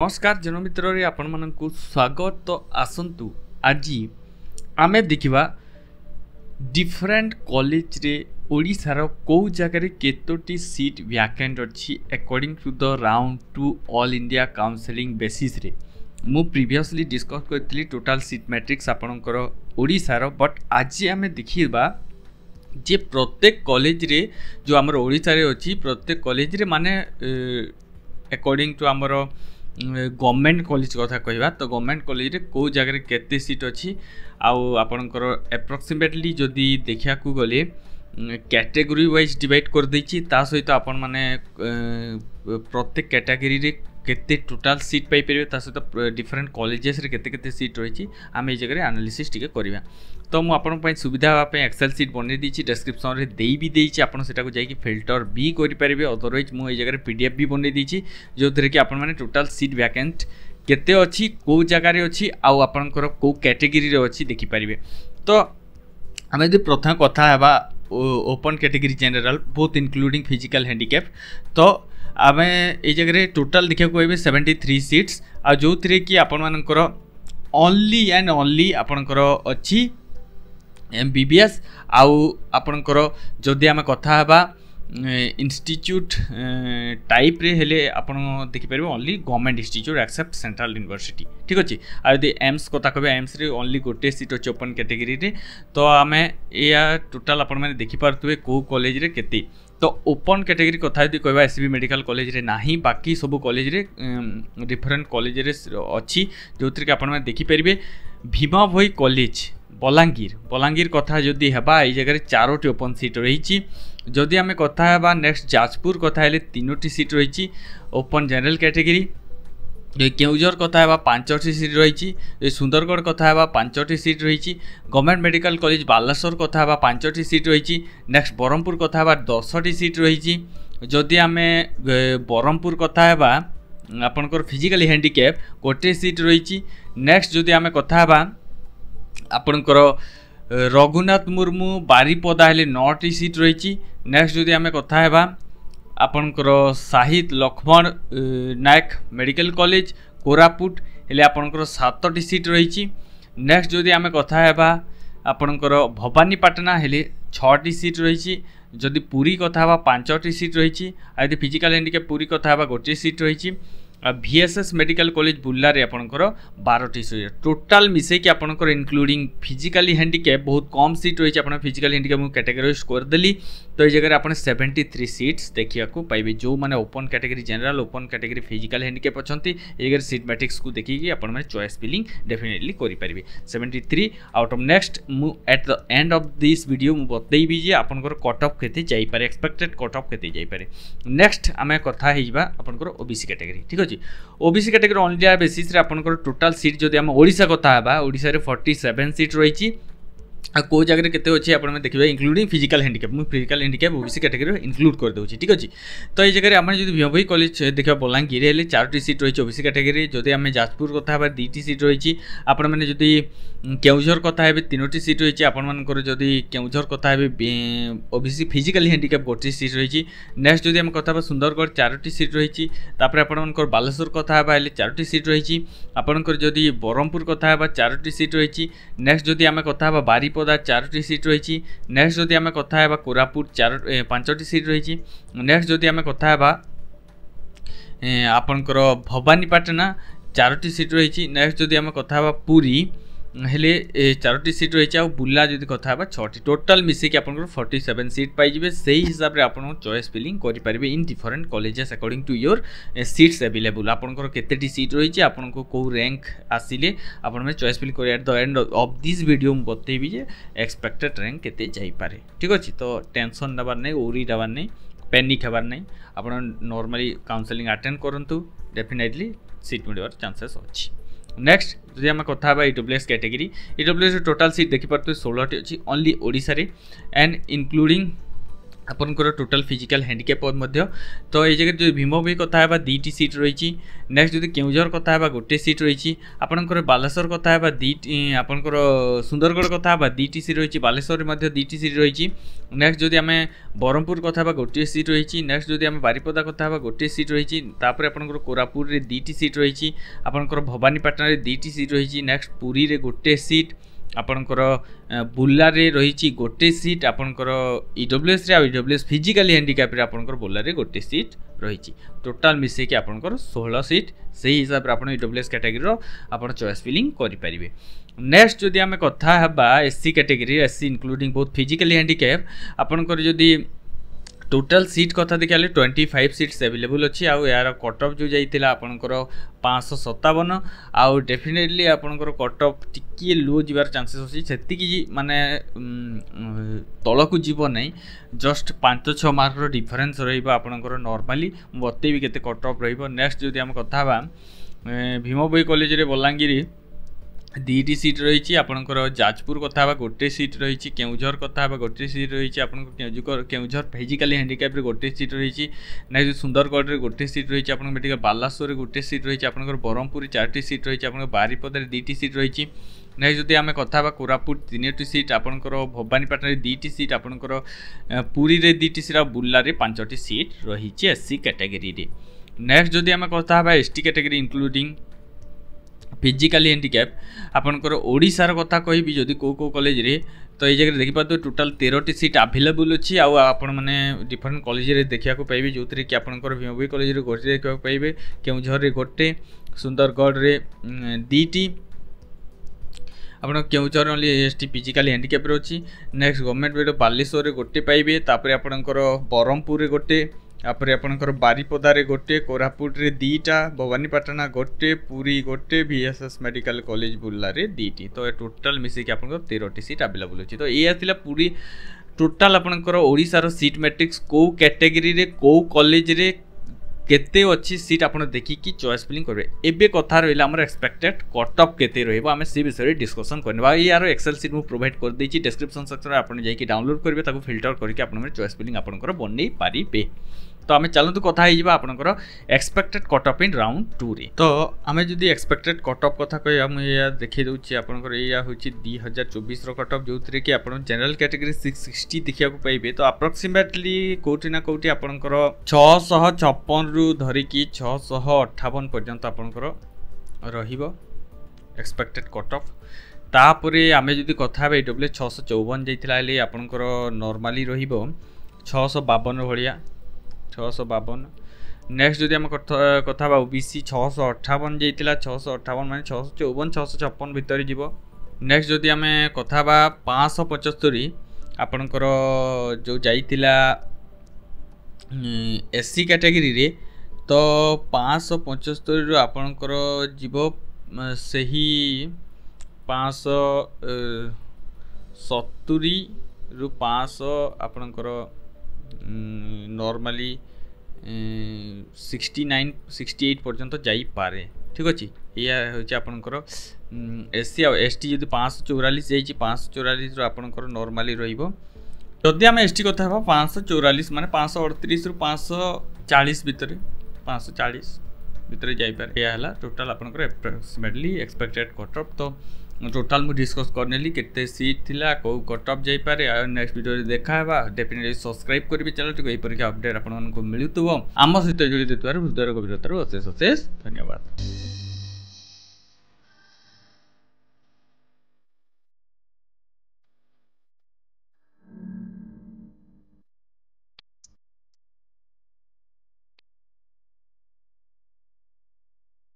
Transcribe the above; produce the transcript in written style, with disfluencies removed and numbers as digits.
नमस्कार जन मित्र रे आपण मानकु स्वागत। तो आसंतु आज आमे देखिबा डिफरेंट कॉलेज रे ओडिसार को जगह रे केतोटी सीट वैकेंट अछि according to the round 2 all India counselling basis रे। मु प्रीवियसली डिस्कस करथली टोटल सीट मैट्रिक्स आपणकर ओडिसार, बट आज आमे देखिबा जे प्रत्येक कॉलेज रे जो हमर ओडिसा रे अछि प्रत्येक कॉलेज रे माने अकॉर्डिंग टू आमर गवर्नमेंट कॉलेज कथा कहवा तो गवर्नमेंट कॉलेज रे को जगह रे केते सीट अछि आउ आपणकर एप्रोक्सीमेटली जदि देखिया को गले कैटेगरी वाइज डिवाइड कर दैछि ता सहित आपण माने प्रत्येक कैटेगरी रे केते टोटल सीट पाई परिबे ता सहित डिफरेंट कॉलेजेस रे केते केते सीट रहिछि आमे ए जगह रे एनालिसिस टिके करबा। तो मु आपन पई सुविधा हवा पे एक्सेल शीट बनै दीछि, डिस्क्रिप्शन रे देई भी देछि, आपन सेटा को जाई कि फिल्टर भी करि परिबे। अदरवाइज मु ए जगह रे पीडीएफ भी बनै दीछि जोथरे कि आपन माने टोटल सीट वैकेंट केते अछि को जगह रे अछि आउ आपनकर को कैटेगरी रे अछि देखि परिबे। तो हमें जे प्रथम कथा हेबा open category general both including physical handicap. तो आमे ए जगह रे टोटल देखिया को 73 सीट्स आ जोथरे कि आपन मानकर ओनली एंड ओनली आपनकर अछि एमबीबीएस आउ आपनकर जदि आमे कथा हेबा इंस्टीट्यूट टाइप रे हेले आपन देखि परबे only government institute except central university, ठीक अछि। आ यदि एम्स कथा कहबे एम्स रे ओनली गोटे सीट अछि ओपन कैटेगरी रे। तो आमे या टोटल आपन माने देखि पारतुबे को कॉलेज रे केते। तो ओपन कैटेगरी कथा यदि कहबा एसबी मेडिकल कॉलेज रे नाही, बाकी सब कॉलेज रे डिफरेंट कॉलेज रे अछि जोथरे कि आपन माने देखि परबे। भीमा भोई कॉलेज बलांगीर कथा जदि हेबा ए जगह चारोटी ओपन सीट रही। जदि आमे कथा हेबा नेक्स्ट जाजपुर कथा हेले तीनोटी सीट रही ओपन जनरल कैटेगरी। केउझर कथा हेबा 5टी सीट रही। सुंदरगढ़ कथा हेबा 5टी सीट रही। गवर्नमेंट मेडिकल कॉलेज बालेश्वर कथा हेबा 5टी सीट रही। नेक्स्ट ब्रह्मपुर कथा हेबा 10टी सीट रही। जदि आमे ब्रह्मपुर कथा हेबा आपनकर फिजिकली हैंडिकैप गोटे सीट रही। नेक्स्ट जदि आमे कथा हेबा आपनकर रघुनाथ मुर्मू बारीपदा हेले 9टी सीट रही। नेक्स्ट जदि आमे कथा हेबा आपनकर साहिद लक्ष्मण नायक मेडिकल कॉलेज कोरापुट हेले आपनकर 7टी सीट रही। नेक्स्ट जदि आमे कथा हेबा आपनकर भवानीपाटना हेले 6टी सीट रही। जदि पुरी कथा हेबा 5टी सीट रही। यदि फिजिकल हैंडिकैप पुरी कथा हेबा गोटे सीट रही। VSS मेडिकल कॉलेज बुल्ला रे आपनकर 12टी सीट टोटल मिसे कि आपनकर इंक्लूडिंग फिजिकली हैंडिकैप बहुत कम सीट रही। आपन फिजिकल हैंडिकैप मु कैटेगराइज कर देली। तो ए जगह आपन 73 सीट्स देखिया को पाइबे जो माने open category general open category physical handicap अछंती। ए जगह सीट मैट्रिक्स को देखि कि आपन माने चॉइस फिलिंग डेफिनेटली करि परिबे। 73 आउट ऑफ नेक्स्ट मु eight the end of this video मु बतैबी जे आपनकर कट ऑफ केते जाई पारे, एक्सपेक्टेड कट ऑफ केते जाई पारे। नेक्स्ट आमे कथा हेइबा आपनकर ओबीसी कैटेगरी, ठीक अछि। OBC category on India basis रे आपनकर टोटल सीट जदि हम ओडिसा कथा हेबा ओडिसा रे 47 सीट रही। आ को जगह रे केते अछि आपन में देखिबा इंक्लूडिंग फिजिकल हैंडिकैप मु फिजिकल हैंडिकैप ओबीसी कैटेगरी रे इंक्लूड कर देउछि, ठीक अछि। तो ए जगह रे हम जदि भीमभोई कॉलेज देखिबा बलांगीर हेले 4टी सीट रही ओबीसी कैटेगरी। जदि हम जाजपुर कथा हेबा 2टी सीट रही। आपन माने जदि केउझर कथा हेबे 3टी सीट रही। आपन मानकर जदि केउझर कथा हेबे ओबीसी फिजिकल हैंडिकैप गोटे सीट रही। नेक्स्ट जदि हम कथा हेबा सुंदरगढ़ 4टी सीट रही। तापर आपन मानकर बालेश्वर कथा हेबा हेले 4टी सीट रही। आपनकर जदि ब्रह्मपुर कथा हेबा 4टी सीट रही। नेक्स्ट जदि हम कथा हेबा बारीपदा 4टी सीट रही। नेक्स्ट जदि आमे कथा हेबा कोरापुट 5टी सीट रही। नेक्स्ट जदि आमे कथा हेबा आपनकर भवानीपाटना 4टी सीट रही। नेक्स्ट जदि आमे कथा हेबा पुरी हेले 4टी सीट रही। आ बुल्ला जदि कथा हेबा 6टी टोटल मिसे कि आपनकर 47 सीट पाई जिवे। सही हिसाब रे आपन चॉइस फिलिंग करि परिबे in different colleges according to your seats available. आपनकर केतेटी सीट रही आपनको को रैंक आसिले आपन में चॉइस फिल करि at the end of this video म बतेबी जे एक्सपेक्टेड रैंक केते जाई पारे, ठीक अछि। तो टेंशन नबार नै, ओरी दबार नै, पैनिक हबार नै। आपन नॉर्मली काउंसलिंग अटेंड करंतु, डेफिनेटली सीट मिलबार चांसेस अछि। नेक्स्ट जदि आम कथा हेबा EWS category EWS total seat देखि पारतु 16टी अछि ओनली ओडिसा रे एंड इंक्लूडिंग आपनकर टोटल फिजिकल हैंडिकैप तो ये जगह जो भीम भी कथा है 2टी सीट रही। नेक्स्ट जो केउझर कथा है गोटे सीट रही। आपनकर बालेश्वर कथा है आपनकर सुंदरगढ़ कथा है 2टी सीट रही। बालेश्वर में 2टी सीट रही। नेक्स्ट जो आम ब्रह्मपुर कथा है गोटे सीट रही। नेक्स्ट जो आम बारिपदा कथा है गोटे सीट रही। तापर आपनकर कोरापुर रे 2टी सीट रही। आपनकर भवानीपाटना रे 2टी सीट रही। नेक्स्ट पुरी रे गोटे सीट आपनकर बुल्लारे रही गोटे सीट आपनकर ईडब्ल्यूएस रे आ ईडब्ल्यूएस फिजिकली हैंडिकैप रे आपनकर बुल्लारे गोटे सीट रही। टोटाल मिसे कि आपनकर 16 सीट से हिसाब रे आपन ईडब्ल्यूएस कैटेगरी रो आपन चॉइस फिलिंग करि परिबे। नेक्स्ट जदि आमे कथा हबा SC category SC including both physically handicap आपनकर जदि टोटाल सीट कथा देखा 25 सीट्स अवेलेबल अच्छी आउ यार कट ऑफ जो जाइतिला आपनकर 557 आउ डेफिनेटली आपनकर कट ऑफ टिके लो जीवार चांसेस अछि सेति माने तलकू जीव नहीं जस्ट 5-6 मार्क रो डिफरेंस रहिबा आपनकर नॉर्मली बते भी केते कट ऑफ रहिबो। नेक्स्ट जदि हम कथा बा भीम भोई कॉलेज रे बलांगीर 2टी सीट रही। आपनकर जाजपुर कथा गोटे सीट रही। केउझर कथा गोटे सीट रही। आपनकर केउझर फिजिकली हैंडिकैप रे गोटे सीट रही। नेक्स्ट सुंदरगढ़ रे गोटे सीट रही। आपन मेडिकल बालासोर रे गोटे सीट रही। आपनकर ब्रह्मपुर 4टी सीट रही। आपनकर बारिपदा रे 2टी सीट रही। नेक्स्ट जदि आमे कथा बा कोरापुट 3टी सीट आपनकर भवानीपाटना रे 2टी सीट आपनकर पुरी रे 2टी सीट बुल्ला रे 5टी सीट रही एससी कैटेगरी रे। नेक्स्ट जदि आमे कथा बा ST category including physically handicap आपनकर ओडिशार कथा कहबी जदि को कॉलेज रे तो ये जगह देखि पातो टोटल 13टी सीट अवेलेबल अछि आ आपण माने डिफरेंट कॉलेज रे देखिया को पाइबे जोतरे कि आपनकर भीमभोई कॉलेज रे गोटे देखिया को पाइबे। केउझर रे गोटे सुंदरगढ़ रे 2टी आपन Keonjhar only ST physically handicap रे अछि। नेक्स्ट गवर्नमेंट बेड बालेश्वर रे गोटे पाइबे। तापर आपनकर ब्रह्मपुर रे गोटे तापर आपनकर बारिपदा रे गोटे कोरापुट रे 2टा भवानीपाटना गोटे पुरी गोटे VSS मेडिकल कॉलेज बुल्ला रे 2टी तो टोटल मिसे कि आपनकर 13टी सीट अवेलेबल अछि। तो ये आथिला पूरी टोटल आपनकर ओडिसा रो सीट मैट्रिक्स को कैटेगरी रे को कॉलेज रे केते अच्छी सीट आपन देखिकी चॉइस फिलिंग करबे। एबे कथा रहिला हमर एक्सपेक्टेड कट ऑफ केते रहइबो आमे से विषय डिस्कशन करबा। यार एक्सेल सीट मु प्रोवाइड कर देछि डिस्क्रिप्शन सेक्शन रे आपन जाई कि डाउनलोड करबे ताको फिल्टर करके आपन चॉइस फिलिंग आपनकर बनै पारिबे। तो आमे चलतु कथा हो जावा आपनकर expected cut off in round 2 रे। तो आमे जदी एक्सपेक्टेड कट ऑफ कथा कहि हम या देखै दउछि आपनकर या होछि 2024 रो कट ऑफ जोथरे कि आपन जनरल कैटेगरी 660 देखिया को पाइबे। तो अप्रोक्सीमेटली कोठी ना कोठी आपनकर 656 रु धरि कि 658 पर्यंत आपनकर रहिबो एक्सपेक्टेड कट ऑफ। तापरे आमे जदी कथा बे डब्ल्यू 654 जाइतिला ले आपनकर नॉर्मली रहिबो 652 भलिया 652। नेक्स्ट जदि आम कथा ओबीसी 658 जाइतिला 658 माने 654 656 भितर जीवो। नेक्स्ट जदि आम कथा 575 आपनकर जो जाइतिला एससी कैटेगरी रे तो 575 रु आपनकर जीवो सही 570 रु 500 आपनकर नॉर्मली 69-68 पर्यंत जाई पारे। ठीक अच्छे या होची आपनकर एससी आ एसटी जदि 544 जाइछि 544 आपनकर नॉर्मली रहिबो। जदि आम एसटी कथा हबा 544 माने 538 रु 540 भितर 540 भितर जाई पारे। या हला टोटल आपनकर अप्रोक्सीमेटली एक्सपेक्टेड कट ऑफ। तो टोटाल मु डिस्कस करनेली केते सीट थिला को कट ऑफ जाई पारे। आ नेक्स्ट वीडियो रे देखा हेबा डेफिनेटली सब्सक्राइब करबे चैनल को एहि पर के अपडेट आपन को मिलुतबो। आम सहित जोड़ी देतवार हृदय गभीरतार अशेष अशेष धन्यवाद।